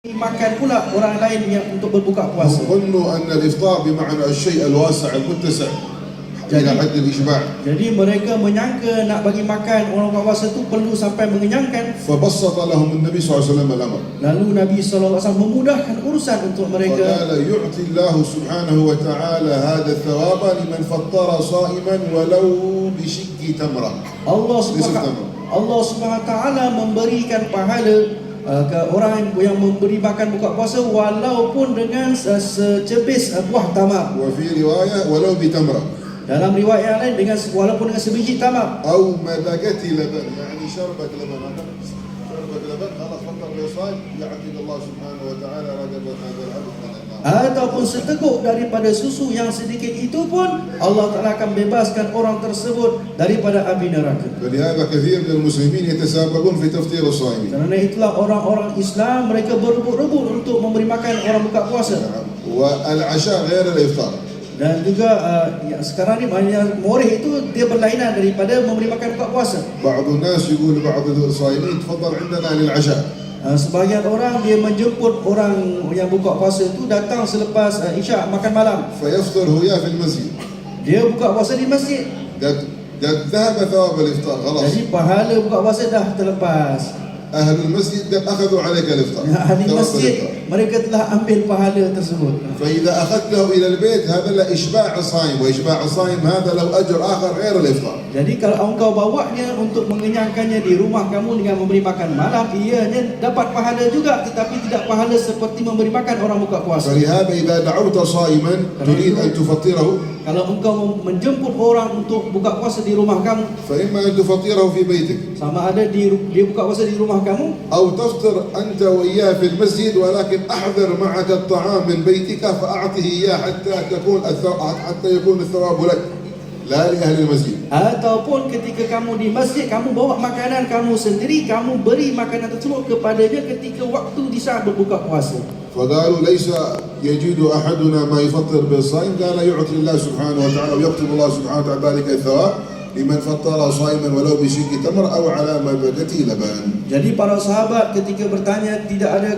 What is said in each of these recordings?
makan pula orang lain yang untuk berbuka puasa. ظنوا أن الإفطار بمعنى الشيء الواسع المتسع إلى حد الإشباع. Jadi mereka menyangka nak bagi makan orang buka puasa tu perlu sampai mengenyangkan. فبسط لهم النبي صلى الله عليه وسلم الأمر. Lalu Nabi SAW memudahkan urusan untuk mereka. فقال يعطي الله سبحانه وتعالى هذا الثواب لمن فطر صائما ولو بشق تمرة. Allah Subhanahu Taala memberikan pahala ke orang yang memberi makan buka puasa walaupun dengan secebis buah tamar. وفي رواية ولو بتمرة. Dalam riwayat yang lain dengan walaupun dengan sebiji tamar. أو مذقة لبن يعني شربة لبن. شربة لبن خلاص فطر بالصائم يعتق الله سبحانه وتعالى رغبة هذا العبد من النار. Ataupun seteguk daripada susu yang sedikit itu pun Allah Ta'ala akan bebaskan orang tersebut daripada api neraka. فلهذا كثير من المسلمين يتسابقون في تفطير الصائمين. Kerana itulah orang-orang Islam mereka berebut-rebut untuk memberi makan orang buka puasa. والعشاء غير الإفطار. Dan juga sekarang ni yang morih itu dia berlainan daripada memberi makan buka puasa. بعض الناس يقول بعض الصائمين تفضل عندنا للعشاء. Sebahagian orang dia menjemput orang yang buka puasa itu datang selepas Isyak makan malam. فيفطر وياه في المسجد. Dia buka puasa di masjid. قد ذهب ثواب الإفطار خلاص. Jadi pahala buka puasa dah terlepas. أهل المسجد قد أخذوا عليك الإفطار. Ahli masjid mereka telah ambil pahala tersebut. فإذا أخذته إلى البيت هذا له إشباع الصائم، وإشباع الصائم هذا له أجر آخر غير الإفطار. Jadi kalau engkau bawanya untuk mengenyangkannya di rumah kamu dengan memberi makan malam, ianya dapat pahala juga, tetapi tidak pahala seperti memberi makan orang buka puasa. فلهذا إذا دعوت صائما تريد أن تفطره. Kalau engkau menjemput orang untuk buka puasa di rumah kamu, فإما أن تفطره في بيتك. sama ada dia buka puasa di rumah kamu, أو تفطر أنت وإياه في المسجد ولكن أحضر معك الطعام من بيتك فأعطه إياه حتى يكون الثواب لك لا لأهل المسجد. Ataupun ketika kamu di masjid, kamu bawa makanan kamu sendiri, kamu beri makanan tersebut kepadanya ketika waktu di saat berbuka puasa. فقالوا ليس يجد أحدنا ما يفطر بالصائم، قال يعطي الله سبحانه وتعالى ويكتب الله سبحانه وتعالى ذلك الثواب لمن فطر صائما ولو بشق تمر أو على مذقة لبن. Jadi para sahabat ketika bertanya,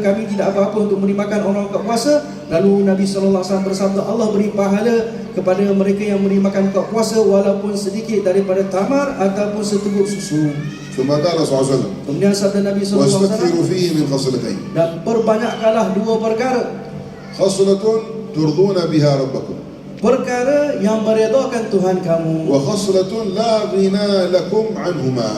kami tidak apa-apa untuk memberi makan orang buka puasa. Lalu Nabi SAW bersabda, Allah beri pahala kepada mereka yang memberi makan buka puasa walaupun sedikit daripada tamar ataupun seteguk susu. ثم قال صلى الله عليه وسلم Kemudian sabda Nabi واستكثروا SAW, فيه من خصلتين. dan perbanyakkanlah dua perkara. خصلة ترضون بها ربكم. Perkara yang meredakan Tuhan kamu. وخصلة لا غنى لكم عنهما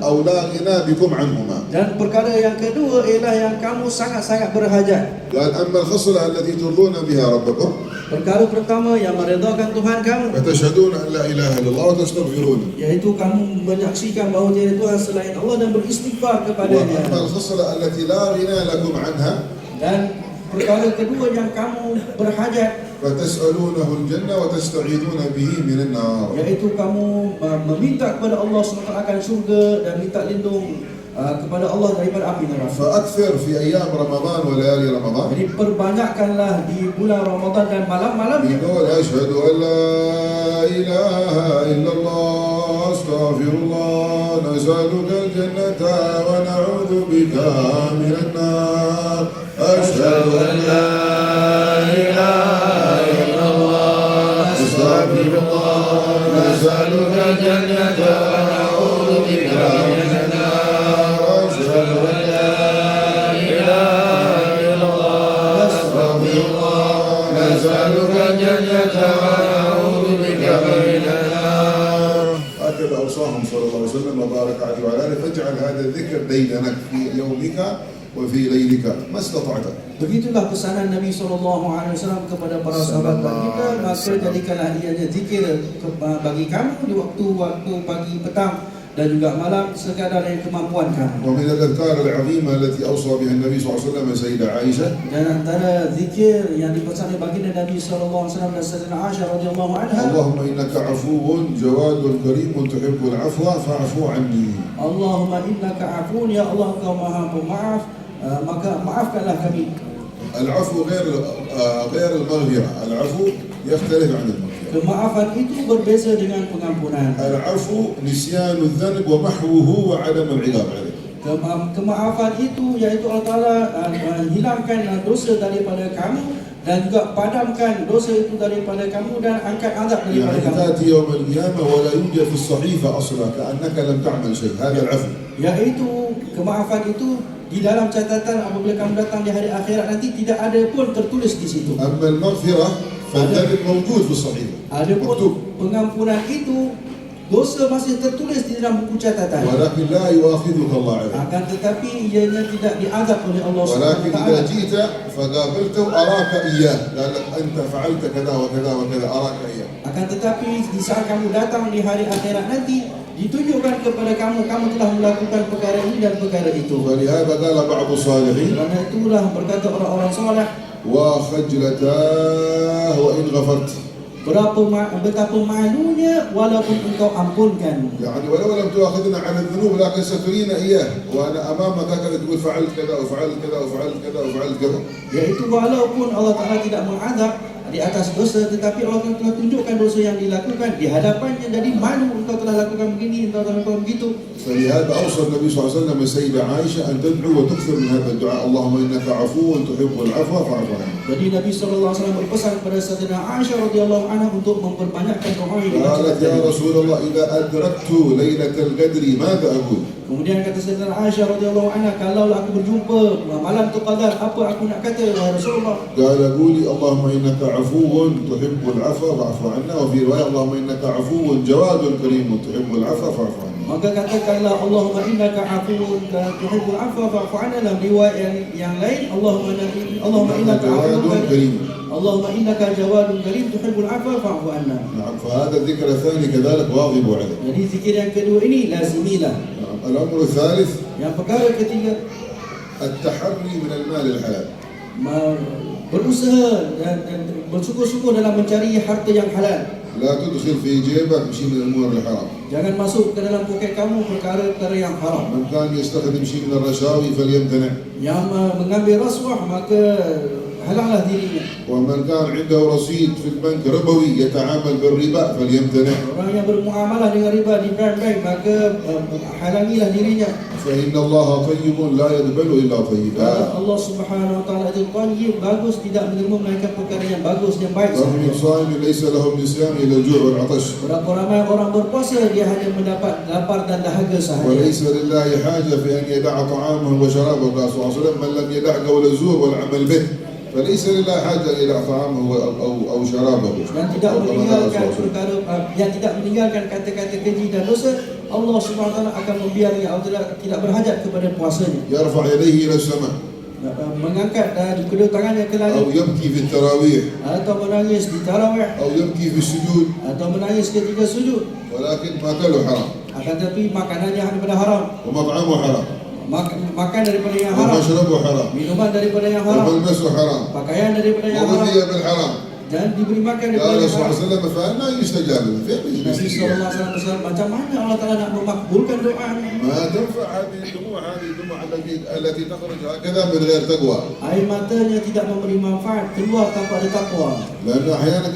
أو لا غنى بكم عنهما. Dan perkara yang kedua ialah yang kamu sangat-sangat berhajat. قال أما الخصلة التي ترضون بها ربكم Perkara pertama yang meredakan Tuhan kamu, فتشهدون أن لا إله إلا الله وتستغفرون. yaitu kamu menyaksikan bahawa tiada Tuhan selain Allah dan beristighfar kepadanya. وأما الخصلة التي لا غنى لكم عنها Dan perkara kedua yang kamu berhajat, فتسألونه الجنة وتستعيذون به من النار. yaitu kamu meminta kepada Allah SWT akan syurga dan minta lindung kepada Allah daripada api neraka. فأكثر في أيام رمضان وليالي رمضان. Jadi perbanyakkanlah di bulan Ramadan dan malam-malamnya. يقول أشهد أن لا إله إلا الله أستغفر الله نسألك الجنة ونعوذ بك من النار. أشهد أن لا إله إلا الله أستغفر الله نسألك الجنة ونعوذ بك من النار. أشهد أن لا إله إلا الله أستغفر الله نسألك الجنة ونعوذ بك من النار. هكذا أوصاهم صلى الله عليه وسلم وبارك عليه وعلى آله. فاجعل هذا الذكر ديدنك في يومك وفي ليلك ما استطعت. Begitulah pesanan Nabi SAW kepada para sahabat kita. Maka jadikanlah ianya zikir bagi kamu di waktu-waktu pagi, petang dan juga malam sekadar yang kemampuan kamu. ومن الأذكار العظيمة التي أوصى بها النبي صلى الله عليه وسلم سيدة عائشة. Dan antara zikir yang dipesan oleh baginda Nabi SAW dan Sayyidatina Aisyah radhiyallahu anha, اللهم إنك عفو جواد كريم تحب العفو فاعف عني. Allahumma innaka afun, ya Allah engkau maha pemaaf, maka maafkanlah kami. العفو غير المغفرة. العفو يختلف عن المغفرة. Kemaafan itu berbeza dengan pengampunan. العفو نسيان الذنب ومحوه وعدم العقاب عليه. Kemaafan itu iaitu Allah Ta'ala hilangkan dosa daripada kamu dan juga padamkan dosa itu daripada kamu dan angkat azab daripada يعني kamu. تأتي يوم القيامة ولا يوجد في الصحيفة أصلا كأنك لم تعمل شيء. هذا العفو. Yaitu kemaafan itu di dalam catatan apabila kamu datang di hari akhirat nanti tidak ada pun tertulis di situ. أما المغفرة فالذنب موجود في الصحيفة Adapun مكتوب، pengampunan itu dosa masih tertulis di dalam buku catatan. ولكن لا يؤاخذك الله عليه. Akan tetapi ianya tidak diazab oleh Allah Subhanahu ولكن wa إذا taala. جئت فقابلته أراك إياه، قال لك أنت فعلت كذا وكذا وكذا، أراك إياه. Akan tetapi di saat kamu datang di hari akhirat nanti ditunjukkan kepada kamu telah melakukan perkara ini dan perkara itu. ولهذا قال بعض الصالحين: Karena itulah berkata orang-orang saleh, وخجلتاه وإن غفرت. betapa malunya walaupun engkau ampunkan. يعني ولو لم تؤاخذنا على الذنوب لكن سترينا إياه وأنا أمامك هكذا تقول فعلت كذا وفعلت كذا وفعلت كذا وفعلت كذا. Yaitu walaupun Allah Ta'ala tidak mengazab di atas dosa, tetapi Allah telah tunjukkan dosa yang dilakukan di hadapannya. Jadi malu engkau telah lakukan begini, engkau telah lakukan begitu. فلهذا أوصى النبي صلى الله عليه وسلم السيدة عائشة أن تدعو وتكثر من هذا الدعاء: اللهم إنك عفو تحب العفو فاعف عني. Jadi Nabi SAW berpesan kepada Sayyidina Aisyah radhiyallahu anha untuk memperbanyakkan doa yang قالت: يا رسول الله إذا أدركت ليلة القدر ماذا أقول؟ Kemudian kata Sayyidina Aisyah radhiyallahu anha, kalau aku berjumpa malam tu qadar, apa aku nak kata wahai Rasulullah? قال: قولي اللهم إنك عفو تحب العفو فاعف عنا، وفي رواية اللهم إنك عفو جواد كريم تحب العفو فاعف عنا. Maka katakanlah Allahumma innaka afuwun tuhibbul afwa fa'fu 'anna. Dalam riwayat yang lain Allahumma innaka afuwun كريم. Allahumma innaka jawadun karim tuhibbul afwa fa'fu 'anna. نعم، فهذا الذكر الثاني كذلك واظب عليه. Jadi zikir yang kedua ini lazimilah. نعم. الأمر الثالث Yang perkara ketiga, التحري من المال الحلال. berusaha dan bersungguh-sungguh dalam mencari harta yang halal. لا تدخل في جيبك شيء من الأمور الحرام. Jangan masuk ke dalam poket kamu perkara-perkara yang haram. من كان يستخدم شيء من الرشاوي فليمتنع. Yang mengambil rasuah maka halanglah dirinya. ومن كان عنده رصيد في البنك ربوي يتعامل بالربا فليمتنع. Orang yang bermuamalah dengan riba di bank maka halangilah dirinya. فإن الله طيب لا يقبل إلا طيبا. Allah Subhanahu wa taala itu tayyib, bagus, tidak menerima melainkan perkara yang bagus, yang baik رغم sahaja. الصائم ليس له من صيام إلا الجوع والعطش. Berapa ramai orang berpuasa dia hanya mendapat lapar dan dahaga sahaja. وليس لله حاجة في أن يدع طعامه وشرابه. قال صلى الله عليه وسلم: من لم يدع قول الزور والعمل به فليس لله حاجة أن يدع طعامه أو شرابه. Yang tidak meninggalkan perkara yang tidak meninggalkan kata-kata keji dan dosa, Allah Subhanahu wa taala akan membiarkan atau tidak berhajat kepada puasanya. يرفع يديه إلى السماء Mengangkat dan kedua tangannya ke أو langit, يبكي في التراويح atau menangis di tarawih, أو يبكي في السجود، atau menangis ketika sujud. ولكن ماكله حرام Akan tetapi makanannya daripada haram, ومطعمه حرام makan daripada yang haram, ومشربه حرام minuman daripada yang haram, وملبسه حرام pakaian daripada yang haram, وغذي بالحرام. dan diberi makan daripada قال yang صلى الله haram. عليه وسلم: فأنا يستجاب له. فين Nabi يستجاب؟ SAW macam mana Allah Ta'ala nak memakbulkan doa? ما تنفع هذه الدموع التي تخرج هكذا من غير تقوى. Air matanya tidak memberi manfaat keluar tanpa ada takwa. لأنه أحيانا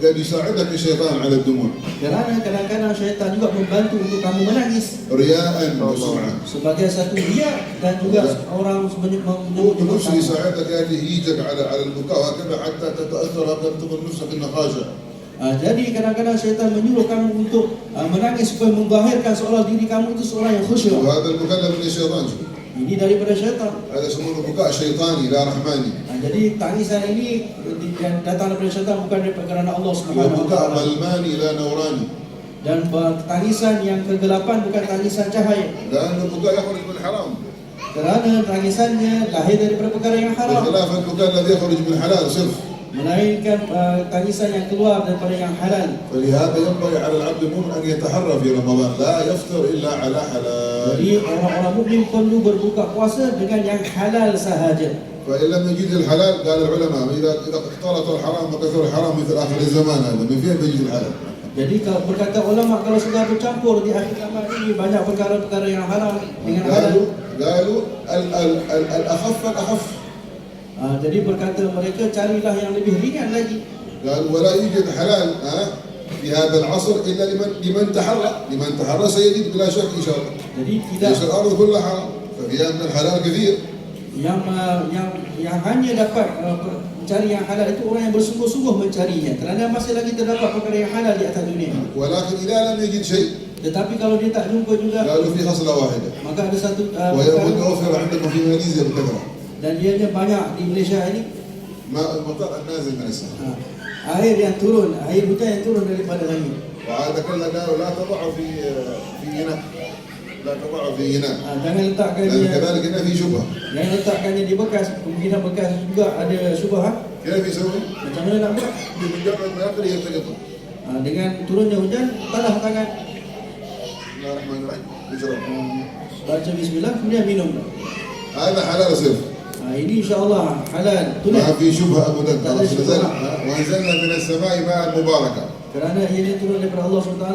قد يساعدك الشيطان على الدموع Kerana kadang-kadang syaitan juga membantu untuk kamu menangis رياء وسمعة. sebagai satu riya dan juga orang menyebut ونفس kamu. يساعدك يهيجك على البكاء وهكذا حتى تتأثر هكذا تظن نفسك النقاشة. Jadi kadang-kadang syaitan menyuruh kamu untuk menangis supaya menzahirkan seolah diri kamu itu seorang yang khusyuk. وهذا المكلف من الشيطان. Ini daripada syaitan. هذا يسمونه بكاء شيطاني لا رحماني. Jadi tangisan ini yang datang daripada syaitan bukan daripada kerana Allah Subhanahu wa وبكاء taala. ظلماني لا نوراني. Dan tangisan yang kegelapan bukan tangisan cahaya. لأن البكاء يخرج من الحرام Kerana tangisannya lahir daripada perkara yang haram. بخلاف البكاء الذي يخرج من الحلال صرف. Melainkan tangisan yang keluar daripada yang halal. فلهذا ينبغي على العبد المؤمن أن يتحرى في رمضان لا يفطر إلا على حلال. Jadi orang-orang mukmin perlu berbuka puasa dengan yang halal sahaja. فإن لم يجد الحلال قال العلماء إذا اختلط الحرام وكثر الحرام مثل آخر الزمان هذا من فين تجد الحلال؟ Jadi kalau berkata ulama kalau sudah bercampur di akhir zaman ini banyak perkara-perkara yang haram dengan halal. قالوا الأخف الأخف. Jadi berkata mereka carilah yang lebih ringan lagi. قالوا ولا يوجد حلال في هذا العصر إلا لمن تحرى سيجد بلا شك إن شاء الله. Jadi tidak ليس الأرض كلها حرام ففيها من الحلال كثير. yang hanya dapat mencari yang halal itu orang yang bersungguh-sungguh mencarinya, kerana masih lagi terdapat perkara yang halal di atas dunia. ولكن إذا لم يجد شيء Tetapi kalau dia tak jumpa juga, قالوا في خصلة واحدة maka ada satu وهي perkara, متوفرة عندكم في ماليزيا بكثرة. dan dia banyak di Malaysia ini, ماء المطر النازل من السماء. air yang turun, air hujan yang turun daripada langit. وهذا كله قالوا لا تضعه في إناء، لا تضعه في إناء، Jangan letakkan لأن dia, كذلك إنه في شبهة. jangan letakkannya di bekas, kemungkinan bekas juga ada syubhat. كيف يسوي؟ Macam mana nak buat? بمجرد ما يقرأ يلتقطه. Dengan turunnya hujan, tadah tangan, بسم الله الرحمن الرحيم يشرب. baca bismillah, kemudian minum. هذا حلال صرف. Ini insyaAllah halal, tulis. ما في شبهة أبدا. Tak ada syubhat. وأنزلنا من السماء ماء مباركا. Kerana ianya turun daripada Allah SWT,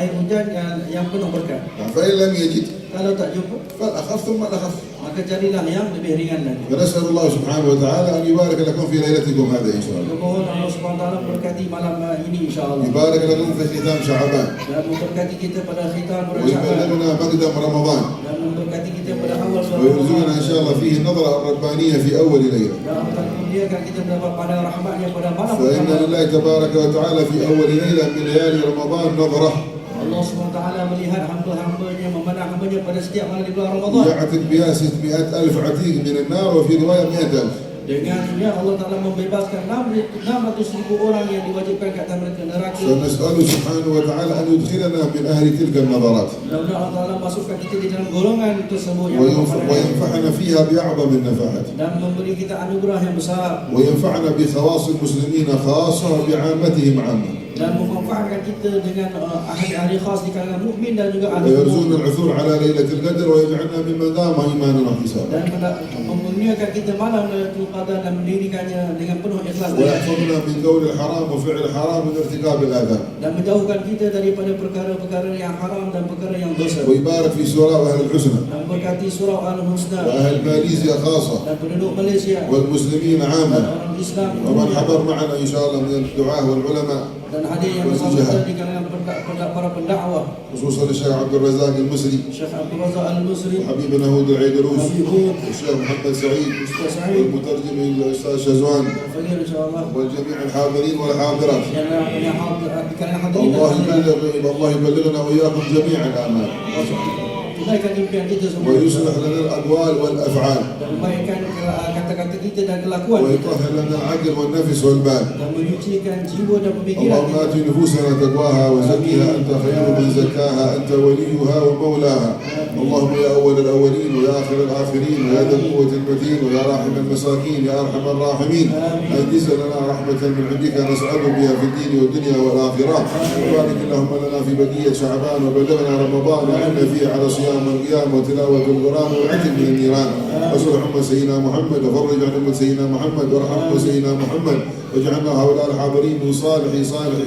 air hujan yang penuh berkat. فإن لم يجد Kalau tak jumpa, فالأخف ثم الأخف. maka carilah yang lebih ringan lagi. فنسأل الله سبحانه وتعالى أن يبارك لكم في ليلتكم هذه إن شاء الله. Mohon Allah SWT memberkati malam ini insyaAllah. يبارك لكم في ختام شعبان. Dan memberkati kita pada khitam bulan Sya'ban. ويبلغنا مقدم رمضان. Dan memberkati kita pada awal bulan ويرزقنا إن شاء الله فيه النظرة الربانية في أول ليلة. Dan Allah memuliakan kita mendapat pada rahmatnya pada malam فإن pertama. لله تبارك وتعالى في أول ليلة من ليالي رمضان نظرة Allah SWT melihat hamba-hambanya, memandang hambanya pada setiap malam di bulan Ramadan. يعتق بها 600,000 عتيق من النار وفي رواية 100,000. Dengannya Allah Ta'ala membebaskan 600,000 orang yang diwajibkan ke atas mereka neraka. فنسأله سبحانه وتعالى أن يدخلنا من أهل تلك النظرات Mudah-mudahan Allah Ta'ala masukkan kita di dalam golongan tersebut yang وينفعنا فيها بأعظم النفعات dan memberi kita anugerah yang besar وينفعنا بخواص المسلمين خاصة وبعامتهم عامة dan memanfaatkan kita dengan ahli-ahli khas di kalangan mukmin dan juga ahli ويرزقنا العثور على ليلة القدر ويجعلنا ممن قام إيمانا واحتسابا dan memuliakan kita malam Lailatul Qadar dan mendirikannya dengan penuh ikhlas ويحفظنا من قول الحرام وفعل الحرام من ارتكاب الآثام dan menjauhkan kita daripada perkara-perkara yang haram dan perkara yang dosa ويبارك في سورة أهل الحسنى dan berkati surau Al-Husna وأهل ماليزيا خاصة dan penduduk Malaysia والمسلمين dan عامة orang Islam ومن حضر معنا إن شاء الله من الدعاة والعلماء dan hadir yang bersama di kalangan para pendakwah خصوصا الشيخ عبد الرزاق المصري Syekh Abdul Razak Al-Musri, وحبيبنا هود العيدروس Habib Hud, والشيخ محمد سعيد Ustaz Sa'id, والمترجم الأستاذ شزوان Fadil insyaAllah والجميع الحاضرين والحاضرات yang di kalangan hadirin الله يبلغنا وإياكم جميع الآمال tunaikan impian kita semua ويصلح لنا الأقوال والأفعال dan membaikkan kata-kata kita dan kelakuan kita ويطهر لنا العقل والنفس والبال dan menyucikan jiwa dan pemikiran اللهم kita. آت نفوسنا تقواها وزكها أنت خير من زكاها أنت وليها ومولاها اللهم يا أول الأولين ويا آخر الآخرين ويا ذا القوة المتين ويا راحم المساكين يا أرحم الراحمين أنزل لنا رحمة من عندك نسأل بها في الدين والدنيا والآخرة وبارك اللهم لنا في بقية شعبان وبلغنا رمضان وعنا فيه على صيام القيام وتلاوة القرآن والعتق من النيران وصل أمة سيدنا محمد وفرج عن أمة سيدنا محمد وارحم أمة سيدنا محمد واجعلنا هؤلاء الحاضرين من صالح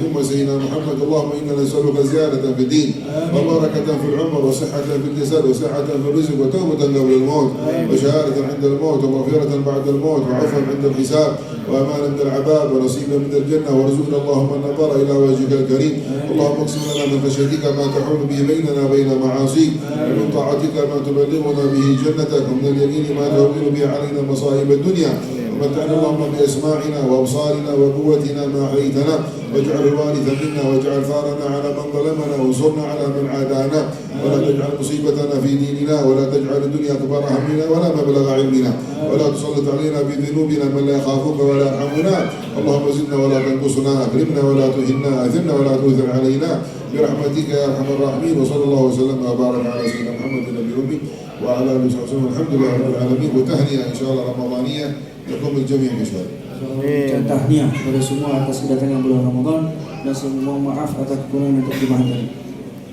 أمة سيدنا محمد اللهم إنا نسألك زيادة في الدين وبركة في العمر وصحة في الجسد وسعة في الرزق وتوبة قبل الموت وشهادة عند الموت ومغفرة بعد الموت وعفوا عند الحساب وأمانا من العذاب ونصيبا من الجنة وارزقنا اللهم النظر إلى وجهك الكريم اللهم اقسم لنا من خشيتك ما تحول به بيننا وبين معاصيك ومن طاعتك ما تبلغنا به جنتك ومن اليمين ما تهون به علينا مصائب الدنيا ومتعنا اللهم بأسماعنا وأبصارنا وقوتنا ما أحييتنا واجعل الوارث منا واجعل ثارنا على من ظلمنا وانصرنا على من عادانا ولا تجعل مصيبتنا في ديننا ولا تجعل الدنيا أكبر همنا ولا مبلغ علمنا ولا تسلط علينا بذنوبنا من لا يخافك ولا يرحمنا اللهم زدنا ولا تنقصنا أكرمنا ولا تهنا أثرنا ولا تؤثر علينا برحمتك يا أرحم الراحمين وصلى الله وسلم وبارك على سيدنا محمد النبي الأمي وعلى آله وصحبه وسلم الحمد لله رب العالمين وتهنئة إن شاء الله رمضانية لكم الجميع إن شاء الله. Dan tahniah kepada semua atas kedatangan bulan Ramadan dan semua maaf atas kekurangan dan terjemahan tadi.